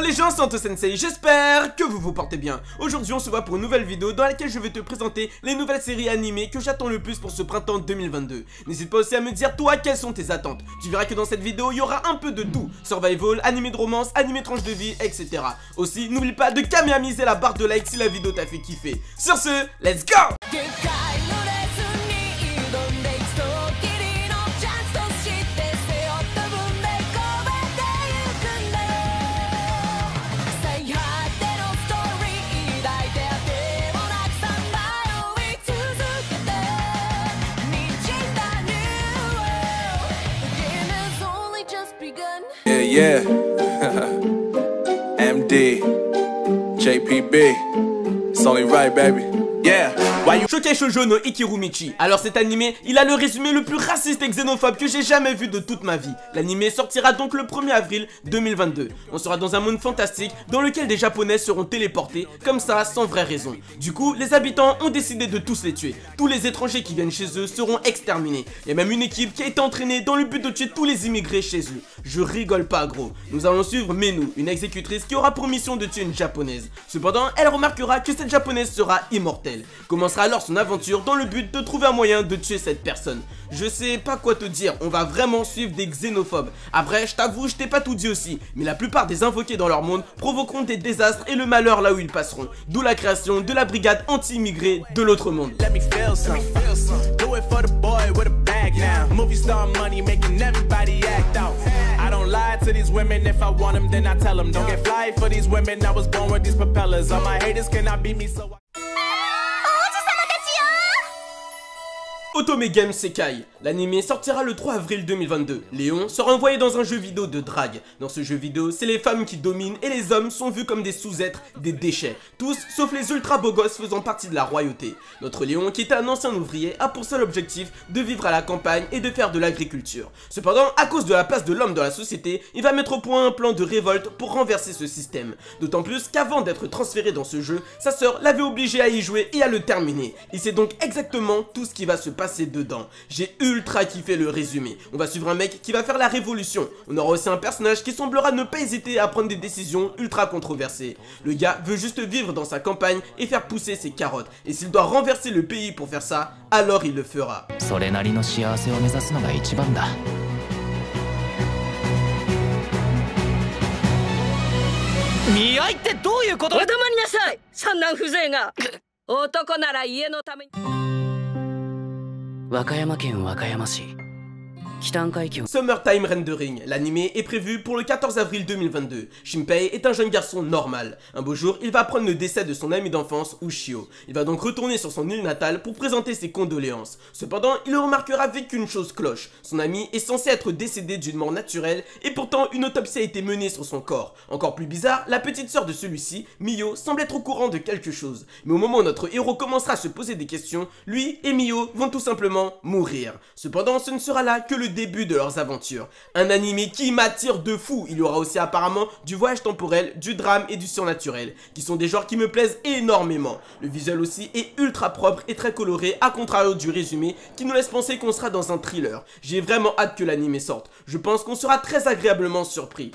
les gens, c'est Anto Sensei, j'espère que vous vous portez bien. Aujourd'hui on se voit pour une nouvelle vidéo dans laquelle je vais te présenter les nouvelles séries animées que j'attends le plus pour ce printemps 2022. N'hésite pas aussi à me dire toi quelles sont tes attentes. Tu verras que dans cette vidéo il y aura un peu de tout. Survival, animé de romance, animé tranche de vie, etc. Aussi n'oublie pas de caméamiser la barre de like si la vidéo t'a fait kiffer. Sur ce, let's go! Yeah, MD, JPB, it's only right, baby. Yeah. Shokei Shoujo no Ikirumichi. Alors cet animé, il a le résumé le plus raciste et xénophobe que j'ai jamais vu de toute ma vie. L'animé sortira donc le 1er avril 2022. On sera dans un monde fantastique dans lequel des japonais seront téléportés, comme ça, sans vraie raison. Du coup, les habitants ont décidé de tous les tuer. Tous les étrangers qui viennent chez eux seront exterminés. Il y a même une équipe qui a été entraînée dans le but de tuer tous les immigrés chez eux. Je rigole pas gros. Nous allons suivre Menu, une exécutrice qui aura pour mission de tuer une japonaise. Cependant, elle remarquera que cette japonaise sera immortelle. Commencera alors son aventure dans le but de trouver un moyen de tuer cette personne. Je sais pas quoi te dire, on va vraiment suivre des xénophobes. Après, je t'avoue, je t'ai pas tout dit aussi, mais la plupart des invoqués dans leur monde provoqueront des désastres et le malheur là où ils passeront. D'où la création de la brigade anti-immigrés de l'autre monde. Otome Game Sekai. L'anime sortira le 3 avril 2022. Léon sera envoyé dans un jeu vidéo de drague. Dans ce jeu vidéo, c'est les femmes qui dominent et les hommes sont vus comme des sous-êtres, des déchets. Tous, sauf les ultra beaux gosses faisant partie de la royauté. Notre Léon, qui était un ancien ouvrier, a pour seul objectif de vivre à la campagne et de faire de l'agriculture. Cependant, à cause de la place de l'homme dans la société, il va mettre au point un plan de révolte pour renverser ce système. D'autant plus qu'avant d'être transféré dans ce jeu, sa sœur l'avait obligé à y jouer et à le terminer. Il sait donc exactement tout ce qui va se passer dedans. J'ai ultra kiffé le résumé. On va suivre un mec qui va faire la révolution. On aura aussi un personnage qui semblera ne pas hésiter à prendre des décisions ultra controversées. Le gars veut juste vivre dans sa campagne et faire pousser ses carottes. Et s'il doit renverser le pays pour faire ça, alors il le fera. Summertime Rendering, l'anime est prévu pour le 14 avril 2022. Shinpei est un jeune garçon normal. Un beau jour, il va apprendre le décès de son ami d'enfance, Ushio. Il va donc retourner sur son île natale pour présenter ses condoléances. Cependant, il remarquera avec qu'une chose cloche. Son ami est censé être décédé d'une mort naturelle et pourtant une autopsie a été menée sur son corps. Encore plus bizarre, la petite sœur de celui-ci, Mio, semble être au courant de quelque chose. Mais au moment où notre héros commencera à se poser des questions, lui et Mio vont tout simplement mourir. Cependant, ce ne sera là que le début de leurs aventures. Un animé qui m'attire de fou. Il y aura aussi apparemment du voyage temporel, du drame et du surnaturel, qui sont des genres qui me plaisent énormément. Le visuel aussi est ultra propre et très coloré, à contrario du résumé qui nous laisse penser qu'on sera dans un thriller. J'ai vraiment hâte que l'animé sorte. Je pense qu'on sera très agréablement surpris.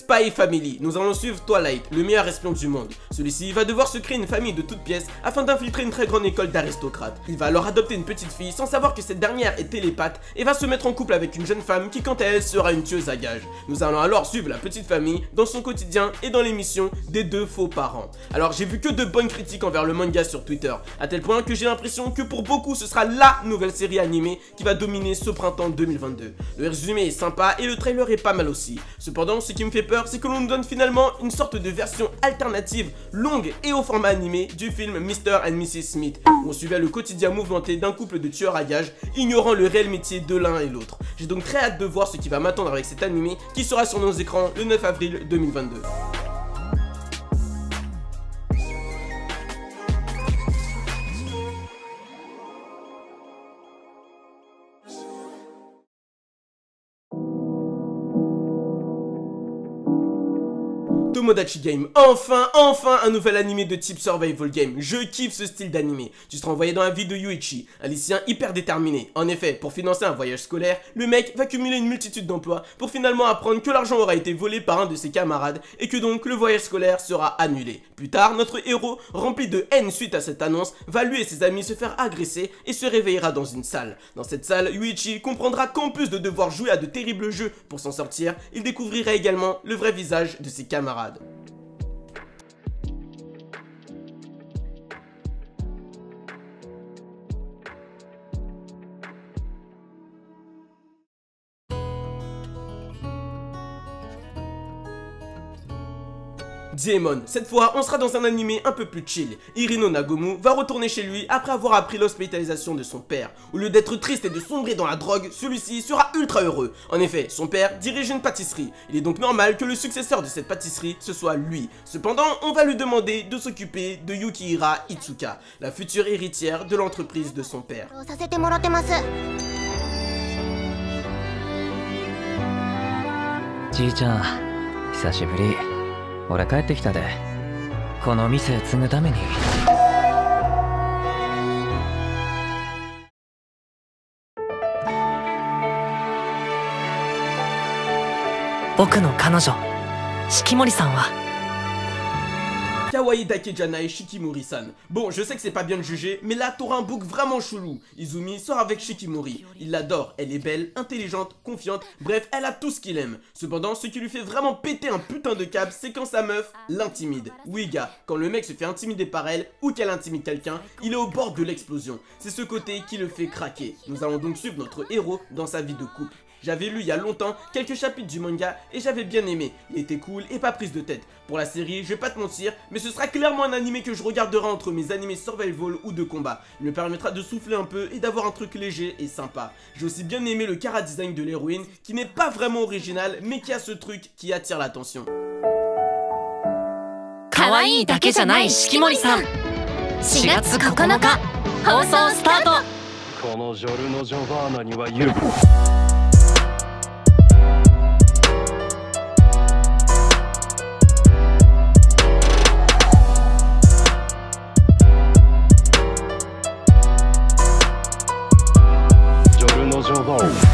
Spy Family, nous allons suivre Twilight, le meilleur espion du monde. Celui-ci va devoir se créer une famille de toutes pièces afin d'infiltrer une très grande école d'aristocrates. Il va alors adopter une petite fille sans savoir que cette dernière est télépathe et va se mettre en couple avec une jeune femme qui quant à elle sera une tueuse à gages. Nous allons alors suivre la petite famille dans son quotidien et dans les missions des deux faux parents. Alors j'ai vu que de bonnes critiques envers le manga sur Twitter, à tel point que j'ai l'impression que pour beaucoup ce sera la nouvelle série animée qui va dominer ce printemps 2022. Le résumé est sympa et le trailer est pas mal aussi. Cependant, ce qui me fait peur, c'est que l'on nous donne finalement une sorte de version alternative, longue et au format animé du film Mr. and Mrs. Smith, où on suivait le quotidien mouvementé d'un couple de tueurs à gages, ignorant le réel métier de l'un et l'autre. J'ai donc très hâte de voir ce qui va m'attendre avec cet animé qui sera sur nos écrans le 9 avril 2022. Tomodachi Game, enfin un nouvel animé de type survival game. Je kiffe ce style d'animé. Tu seras envoyé dans la vie de Yuichi, un lycéen hyper déterminé. En effet, pour financer un voyage scolaire, le mec va cumuler une multitude d'emplois pour finalement apprendre que l'argent aura été volé par un de ses camarades et que donc le voyage scolaire sera annulé. Plus tard, notre héros, rempli de haine suite à cette annonce, va lui et ses amis se faire agresser et se réveillera dans une salle. Dans cette salle, Yuichi comprendra qu'en plus de devoir jouer à de terribles jeux pour s'en sortir, il découvrira également le vrai visage de ses camarades. Daemon, cette fois on sera dans un animé un peu plus chill. Irino Nagomu va retourner chez lui après avoir appris l'hospitalisation de son père. Au lieu d'être triste et de sombrer dans la drogue, celui-ci sera ultra heureux. En effet, son père dirige une pâtisserie. Il est donc normal que le successeur de cette pâtisserie, ce soit lui. Cependant, on va lui demander de s'occuper de Yukihira Itsuka, la future héritière de l'entreprise de son père. 俺帰ってきたでこの店継ぐために僕の彼女四季森さんは Kawaii Dakejanai Shikimori-san. Bon, je sais que c'est pas bien de juger, mais là t'auras un book vraiment chelou. Izumi sort avec Shikimori. Il l'adore, elle est belle, intelligente, confiante, bref, elle a tout ce qu'il aime. Cependant, ce qui lui fait vraiment péter un putain de câble, c'est quand sa meuf l'intimide. Oui gars, quand le mec se fait intimider par elle, ou qu'elle intimide quelqu'un, il est au bord de l'explosion. C'est ce côté qui le fait craquer. Nous allons donc suivre notre héros dans sa vie de couple. J'avais lu il y a longtemps quelques chapitres du manga et j'avais bien aimé, il était cool et pas prise de tête. Pour la série, je vais pas te mentir, mais ce sera clairement un animé que je regarderai entre mes animés survival ou de combat. Il me permettra de souffler un peu et d'avoir un truc léger et sympa. J'ai aussi bien aimé le chara design de l'héroïne qui n'est pas vraiment original mais qui a ce truc qui attire l'attention. Kawaii Dakejanai Shikimori-san 4月9日放送スタートこのジョルノ・ジョバーナには言うジョルノ・ジョバーナ